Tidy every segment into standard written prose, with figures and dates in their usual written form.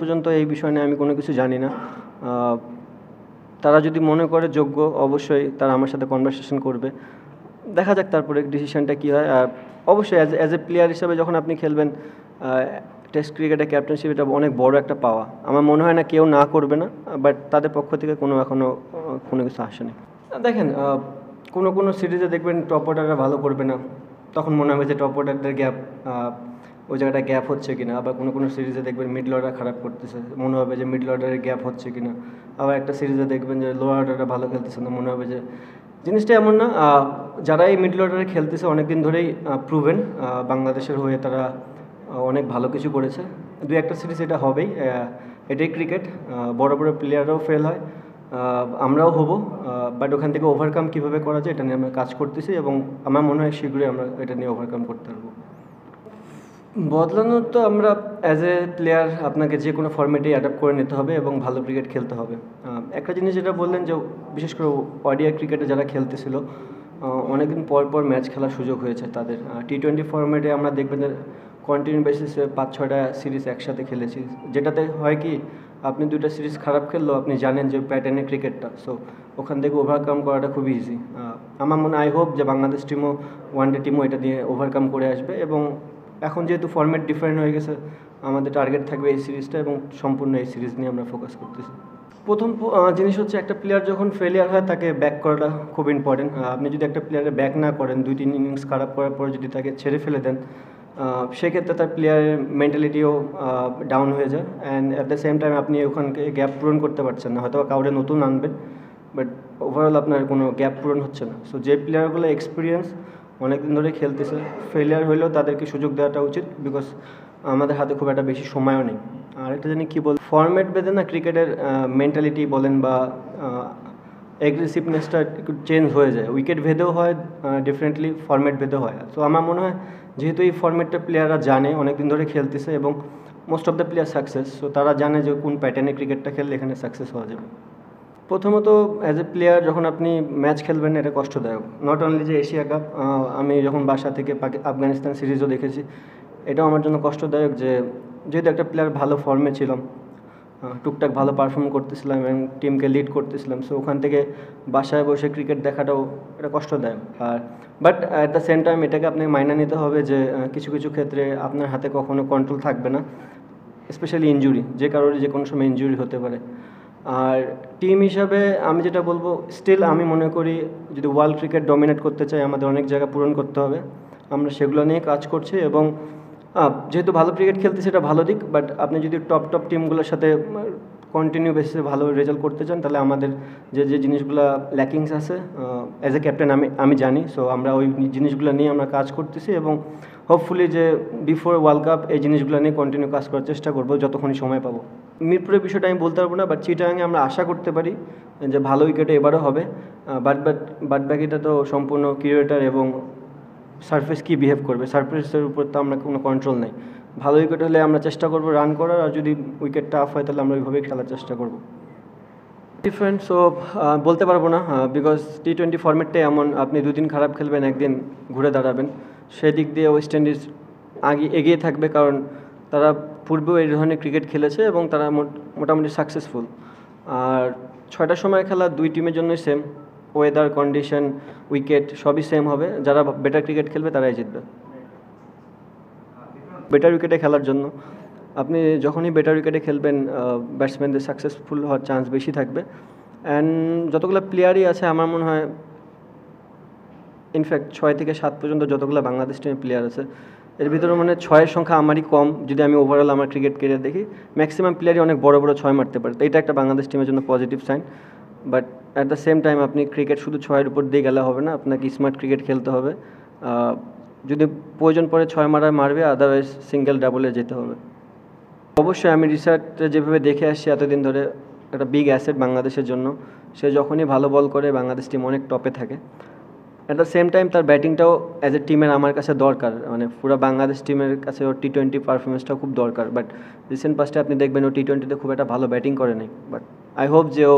পর্যন্ত এই বিষয় নিয়ে আমি কোনো কিছু জানি না। তারা যদি মনে করে যোগ্য, অবশ্যই তারা আমার সাথে কনভারসেশন করবে, দেখা যাক তারপরে ডিসিশনটা কী হয়। আর অবশ্যই অ্যাজ এ প্লেয়ার হিসাবে যখন আপনি খেলবেন টেস্ট ক্রিকেটে ক্যাপ্টেনশিপ, এটা অনেক বড় একটা পাওয়া। আমার মনে হয় না কেউ না করবে না, বাট তাদের পক্ষ থেকে এখনও কোনো কিছু আসেনি। দেখেন, কোনো সিরিজে দেখবেন টপ অর্ডাররা ভালো করবে না, তখন মনে হবে যে টপ অর্ডারদের গ্যাপ, ওই জায়গাটা গ্যাপ হচ্ছে কিনা। আবার কোনো সিরিজে দেখবেন মিডল অর্ডার খারাপ করতেছে, মনে হবে যে মিডল অর্ডারের গ্যাপ হচ্ছে কিনা। আবার একটা সিরিজে দেখবেন যে লোয়ার অর্ডারটা ভালো খেলতেছে না, মনে হবে যে জিনিসটা এমন না। যারা এই মিডল অর্ডারে খেলতেছে অনেক দিন ধরেই প্রুভেন, বাংলাদেশের হয়ে তারা অনেক ভালো কিছু করেছে। দু একটা সিরিজ এটা হবেই, এটাই ক্রিকেট। বড় বড় প্লেয়াররাও ফেল হয়, আমরাও হব, বাট ওখান থেকে ওভারকাম কীভাবে করা যায় এটা নিয়ে আমরা কাজ করতেছি, এবং আমার মনে হয় শীঘ্রই আমরা এটা নিয়ে ওভারকাম করতে পারবো। বদলানোর তো আমরা অ্যাজ এ প্লেয়ার আপনাকে যে কোনো ফর্মেটেই অ্যাডাপ্ট করে নিতে হবে এবং ভালো ক্রিকেট খেলতে হবে। একটা জিনিস যেটা বললেন যে বিশেষ করে ওডিআই ক্রিকেটে যারা খেলতেছিল, অনেকদিন পর ম্যাচ খেলার সুযোগ হয়েছে তাদের। টি-20 ফর্মেটে আমরা দেখবেন যে কন্টিনিউ বেসিসে 5-6টা সিরিজ একসাথে খেলেছি, যেটাতে হয় কি আপনি 2টা সিরিজ খারাপ খেললেও আপনি জানেন যে প্যাটার্নের ক্রিকেটটা, সো ওখান থেকে ওভারকাম করাটা খুবই ইজি। আমার মনে আই হোপ যে বাংলাদেশ টিমও, ওয়ানডে টিমও এটা দিয়ে ওভারকাম করে আসবে, এবং এখন যেহেতু ফর্ম্যাট ডিফারেন্ট হয়ে গেছে, আমাদের টার্গেট থাকবে এই সিরিজটা, এবং সম্পূর্ণ এই সিরিজ নিয়ে আমরা ফোকাস করতেছি। প্রথম জিনিস হচ্ছে একটা প্লেয়ার যখন ফেলিয়ার হয় তাকে ব্যাক করাটা খুব ইম্পর্টেন্ট। আপনি যদি একটা প্লেয়ারের ব্যাক না করেন, 2-3 ইনিংস খারাপ করার পরে যদি তাকে ছেড়ে ফেলে দেন, সেক্ষেত্রে তার প্লেয়ারের মেন্টালিটিও ডাউন হয়ে যায়, and at the same time আপনি ওখানকে গ্যাপ পূরণ করতে পারছেন না। হয়তো কাউরে নতুন আনবেন, বাট ওভারঅল আপনার কোনো গ্যাপ পূরণ হচ্ছে না। সো যে প্লেয়ারগুলো এক্সপিরিয়েন্স, অনেক দিন ধরে খেলতেছে, ফেলিয়ার হলেও তাদেরকে সুযোগ দেওয়াটা উচিত, বিকজ আমাদের হাতে খুব একটা বেশি সময়ও নেই। আর একটা জানি কী বল, ফর্ম্যাট বেঁধে না ক্রিকেটের মেন্টালিটি বলেন বা অ্যাগ্রেসিভনেসটা একটু চেঞ্জ হয়ে যায়। উইকেট ভেদেও হয়, ডিফারেন্টলি ফর্ম্যাট ভেদেও হয়। তো আমার মনে হয় যেহেতু এই ফর্ম্যাটটা প্লেয়াররা জানে, অনেক দিন ধরে খেলতেছে, এবং most of the player success, so তারা জানে যে কোন প্যাটার্নে ক্রিকেটটা খেললে এখানে সাকসেস হওয়া যাবে। প্রথমত অ্যাজ এ প্লেয়ার যখন আপনি ম্যাচ খেলবেন, এটা কষ্টদায়ক। নট অনলি যে এশিয়া কাপ, আমি যখন বাসা থেকে আফগানিস্তান সিরিজও দেখেছি, এটাও আমার জন্য কষ্টদায়ক যে যেহেতু একটা প্লেয়ার ভালো ফর্মে ছিলাম, টুকটাক ভালো পারফর্ম করতেছিলাম এবং টিমকে লিড করতেছিলাম, সো ওখান থেকে বাসায় বসে ক্রিকেট দেখাটাও এটা কষ্টদায়ক। আর but at the same time এটাকে আপনি মাইনা নিতে হবে যে কিছু ক্ষেত্রে আপনার হাতে কখনো কন্ট্রোল থাকবে না, স্পেশালি ইনজুরি, যে কারণে যে কোনো সময় ইনজুরি হতে পারে। আর টিম হিসাবে আমি যেটা বলবো, স্টিল আমি মনে করি যদি ওয়ার্ল্ড ক্রিকেট ডমিনেট করতে চাই, আমাদের অনেক জায়গা পূরণ করতে হবে। আমরা সেগুলো নিয়ে কাজ করছি, এবং যেহেতু ভালো ক্রিকেট খেলতে সেটা ভালো দিক, বাট আপনি যদি টপ টিমগুলোর সাথে কন্টিনিউ বেসিসে ভালো রেজাল্ট করতে চান, তাহলে আমাদের যে জিনিসগুলো ল্যাকিংস আছে অ্যাজ এ ক্যাপ্টেন আমি জানি, সো আমরা ওই জিনিসগুলো নিয়ে আমরা কাজ করতেছি, এবং হোপফুলি যে বিফোর ওয়ার্ল্ড কাপ এই জিনিসগুলো নিয়ে কন্টিনিউ কাজ করার চেষ্টা করবো যতক্ষণই সময় পাবো। মিরপুরের বিষয়টা আমি বলতে পারবো না, বাট চিটাগাংয়ে আমরা আশা করতে পারি যে ভালো উইকেটে এবারও হবে। বাট বাকিটা তো সম্পূর্ণ ক্রিয়েটার এবং সারফেস কী বিহেভ করবে, সারফেসের উপর তো আমরা কোনো কন্ট্রোল নেই। ভালো উইকেট হলে আমরা চেষ্টা করবো রান করার, আর যদি উইকেট টাফ হয় তাহলে আমরা ওইভাবেই খেলার চেষ্টা করবো। ডিফারেন্ট সো বলতে পারবো না, বিকজ টি-20 ফর্মেটটাই এমন, আপনি 2 দিন খারাপ খেলবেন, একদিন ঘুরে দাঁড়াবেন। সেই দিক দিয়ে ওয়েস্ট ইন্ডিজ এগিয়ে থাকবে, কারণ তারা পূর্বেও এই ধরনের ক্রিকেট খেলেছে এবং তারা মোটামুটি সাকসেসফুল। আর 6টার সময় খেলা 2 টিমের জন্যই সেম, ওয়েদার কন্ডিশন, উইকেট সবই সেম হবে। যারা বেটার ক্রিকেট খেলবে তারাই জিতবে। বেটার উইকেটে খেলার জন্য আপনি যখনই বেটার উইকেটে খেলবেন, ব্যাটসম্যানদের সাকসেসফুল হওয়ার চান্স বেশি থাকবে। অ্যান্ড যতগুলো প্লেয়ারই আছে আমার মনে হয়, ইনফ্যাক্ট 6 থেকে 7 পর্যন্ত যতগুলো বাংলাদেশ টিমের প্লেয়ার আছে, এর ভিতরে মানে 6-এর সংখ্যা আমারই কম। যদি আমি ওভারঅল আমার ক্রিকেট ক্যারিয়ার দেখি, ম্যাক্সিমাম প্লেয়ারই অনেক বড় 6 মারতে পারে, তো এটা একটা বাংলাদেশ টিমের জন্য positive sign. But at the same time আপনি ক্রিকেট শুধু 6-এর উপর দিয়ে গেলে হবে না, আপনাকে স্মার্ট ক্রিকেট খেলতে হবে। যদি প্রয়োজন পড়ে 6 মারবে, আদারওয়াইজ সিঙ্গেল ডাবলে যেতে হবে। অবশ্যই আমি রিসার্চে যেভাবে দেখে আসছি এতদিন ধরে, একটা বিগ অ্যাসেট বাংলাদেশের জন্য। সে যখনই ভালো বল করে বাংলাদেশ টিম অনেক টপে থাকে। অ্যাট দ্য সেম টাইম তার ব্যাটিংটাও অ্যাজ এ টিমের আমার কাছে দরকার, মানে পুরো বাংলাদেশ টিমের কাছে ওর টি-20 পারফরমেন্সটাও খুব দরকার। বাট রিসেন্ট পাস্টে আপনি দেখবেন ও টি-20তে খুব একটা ভালো ব্যাটিং করে নাই, বাট আই হোপ যে ও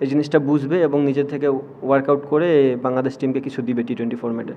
এই জিনিসটা বুঝবে এবং নিজের থেকে ওয়ার্কআউট করে বাংলাদেশ টিমকে কিছু দিবে টি-20 ফর্ম্যাটে।